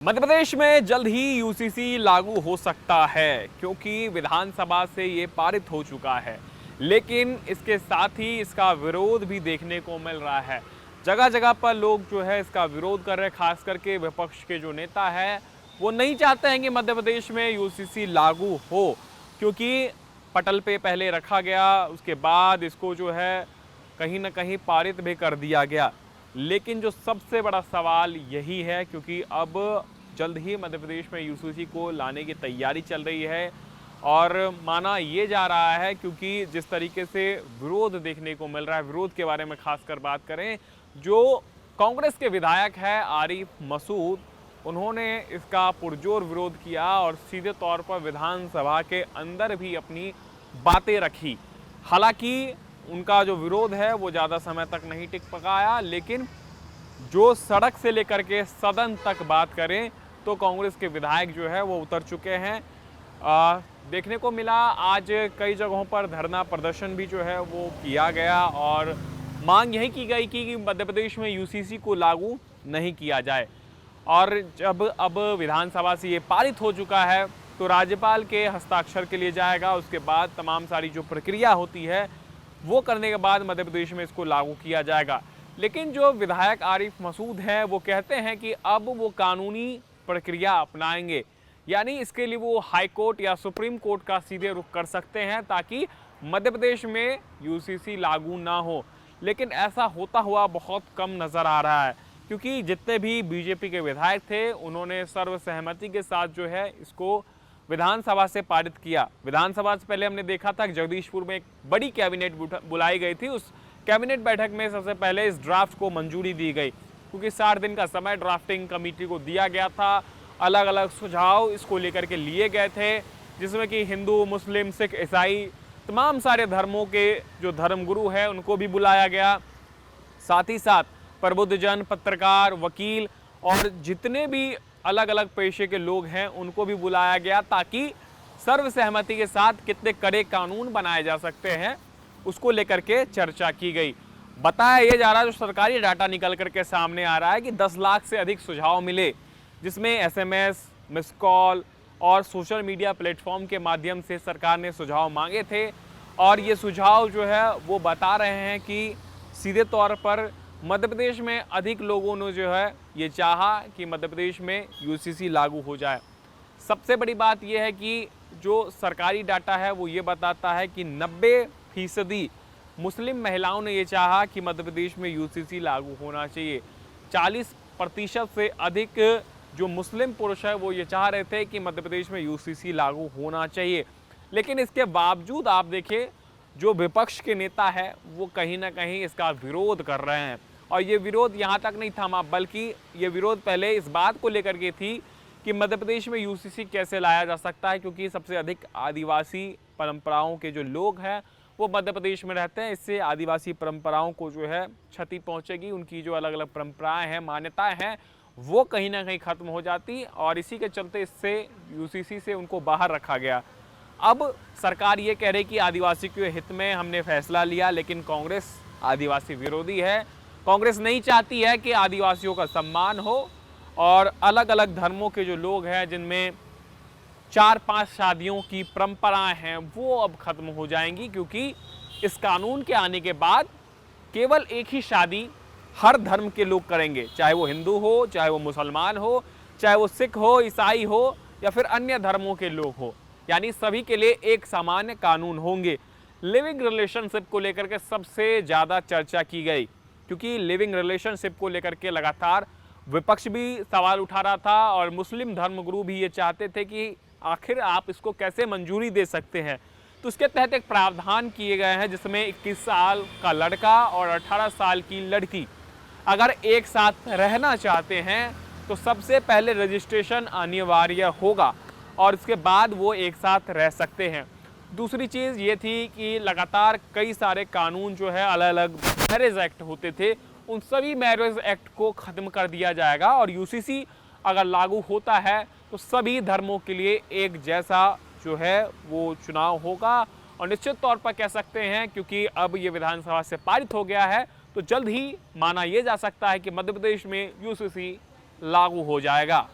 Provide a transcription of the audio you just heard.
मध्य प्रदेश में जल्द ही यूसीसी लागू हो सकता है क्योंकि विधानसभा से ये पारित हो चुका है। लेकिन इसके साथ ही इसका विरोध भी देखने को मिल रहा है। जगह जगह पर लोग जो है इसका विरोध कर रहे हैं। खास करके विपक्ष के जो नेता है वो नहीं चाहते हैं कि मध्य प्रदेश में यूसीसी लागू हो, क्योंकि पटल पे पहले रखा गया, उसके बाद इसको जो है कहीं ना कहीं पारित भी कर दिया गया। लेकिन जो सबसे बड़ा सवाल यही है, क्योंकि अब जल्द ही मध्य प्रदेश में यूसीसी को लाने की तैयारी चल रही है और माना ये जा रहा है, क्योंकि जिस तरीके से विरोध देखने को मिल रहा है, विरोध के बारे में खासकर बात करें, जो कांग्रेस के विधायक है आरिफ मसूद, उन्होंने इसका पुरजोर विरोध किया और सीधे तौर पर विधानसभा के अंदर भी अपनी बातें रखी। हालांकि उनका जो विरोध है वो ज़्यादा समय तक नहीं टिक पाया, लेकिन जो सड़क से लेकर के सदन तक बात करें तो कांग्रेस के विधायक जो है वो उतर चुके हैं। देखने को मिला आज कई जगहों पर धरना प्रदर्शन भी जो है वो किया गया और मांग यही की गई कि मध्य प्रदेश में यूसीसी को लागू नहीं किया जाए। और जब अब विधानसभा से ये पारित हो चुका है तो राज्यपाल के हस्ताक्षर के लिए जाएगा। उसके बाद तमाम सारी जो प्रक्रिया होती है वो करने के बाद मध्य प्रदेश में इसको लागू किया जाएगा। लेकिन जो विधायक आरिफ मसूद हैं वो कहते हैं कि अब वो कानूनी प्रक्रिया अपनाएंगे, यानी इसके लिए वो हाई कोर्ट या सुप्रीम कोर्ट का सीधे रुख कर सकते हैं ताकि मध्य प्रदेश में यूसीसी लागू ना हो। लेकिन ऐसा होता हुआ बहुत कम नज़र आ रहा है, क्योंकि जितने भी बीजेपी के विधायक थे उन्होंने सर्वसहमति के साथ जो है इसको विधानसभा से पारित किया। विधानसभा से पहले हमने देखा था कि जगदीशपुर में एक बड़ी कैबिनेट बुलाई गई थी। उस कैबिनेट बैठक में सबसे पहले इस ड्राफ्ट को मंजूरी दी गई, क्योंकि 60 दिन का समय ड्राफ्टिंग कमेटी को दिया गया था। अलग अलग सुझाव इसको लेकर के लिए गए थे, जिसमें कि हिंदू, मुस्लिम, सिख, ईसाई, तमाम सारे धर्मों के जो धर्मगुरु हैं उनको भी बुलाया गया। साथ ही साथ प्रबुद्धजन, पत्रकार, वकील और जितने भी अलग अलग पेशे के लोग हैं उनको भी बुलाया गया, ताकि सर्वसहमति के साथ कितने कड़े कानून बनाए जा सकते हैं उसको लेकर के चर्चा की गई। बताया ये जा रहा है, जो सरकारी डाटा निकल करके सामने आ रहा है, कि 10 लाख से अधिक सुझाव मिले, जिसमें एसएमएस, मिस कॉल और सोशल मीडिया प्लेटफॉर्म के माध्यम से सरकार ने सुझाव मांगे थे। और ये सुझाव जो है वो बता रहे हैं कि सीधे तौर पर मध्य प्रदेश में अधिक लोगों ने जो है ये चाहा कि मध्य प्रदेश में यूसीसी लागू हो जाए। सबसे बड़ी बात यह है कि जो सरकारी डाटा है वो ये बताता है कि 90% मुस्लिम महिलाओं ने ये चाहा कि मध्य प्रदेश में यूसीसी लागू होना चाहिए। 40% से अधिक जो मुस्लिम पुरुष है वो ये चाह रहे थे कि मध्य प्रदेश में यूसीसी लागू होना चाहिए। लेकिन इसके बावजूद आप देखिए, जो विपक्ष के नेता है वो कहीं ना कहीं इसका विरोध कर रहे हैं। और ये विरोध यहाँ तक नहीं थमा, बल्कि ये विरोध पहले इस बात को लेकर के थी कि मध्य प्रदेश में यूसीसी कैसे लाया जा सकता है, क्योंकि सबसे अधिक आदिवासी परंपराओं के जो लोग हैं वो मध्य प्रदेश में रहते हैं। इससे आदिवासी परंपराओं को जो है क्षति पहुँचेगी। उनकी जो अलग अलग परंपराएँ हैं, मान्यताएँ हैं, वो कहीं ना कहीं ख़त्म हो जाती, और इसी के चलते इससे यूसीसी से उनको बाहर रखा गया। अब सरकार ये कह रही कि आदिवासी के हित में हमने फैसला लिया, लेकिन कांग्रेस आदिवासी विरोधी है। कांग्रेस नहीं चाहती है कि आदिवासियों का सम्मान हो, और अलग अलग धर्मों के जो लोग हैं जिनमें 4-5 शादियों की परंपराएं हैं वो अब खत्म हो जाएंगी, क्योंकि इस कानून के आने के बाद केवल एक ही शादी हर धर्म के लोग करेंगे, चाहे वो हिंदू हो, चाहे वो मुसलमान हो, चाहे वो सिख हो, ईसाई हो या फिर अन्य धर्मों के लोग हो, यानी सभी के लिए एक सामान्य कानून होंगे। लिविंग रिलेशनशिप को लेकर के सबसे ज़्यादा चर्चा की गई, क्योंकि लिविंग रिलेशनशिप को लेकर के लगातार विपक्ष भी सवाल उठा रहा था और मुस्लिम धर्मगुरु भी ये चाहते थे कि आखिर आप इसको कैसे मंजूरी दे सकते हैं। तो उसके तहत एक प्रावधान किए गए हैं, जिसमें 21 साल का लड़का और 18 साल की लड़की अगर एक साथ रहना चाहते हैं तो सबसे पहले रजिस्ट्रेशन अनिवार्य होगा और इसके बाद वो एक साथ रह सकते हैं। दूसरी चीज़ ये थी कि लगातार कई सारे कानून जो है अलग अलग मैरिज एक्ट होते थे, उन सभी मैरिज एक्ट को ख़त्म कर दिया जाएगा, और यूसीसी अगर लागू होता है तो सभी धर्मों के लिए एक जैसा जो है वो चुनाव होगा। और निश्चित तौर पर कह सकते हैं, क्योंकि अब ये विधानसभा से पारित हो गया है, तो जल्द ही माना ये जा सकता है कि मध्य प्रदेश में यूसीसी लागू हो जाएगा।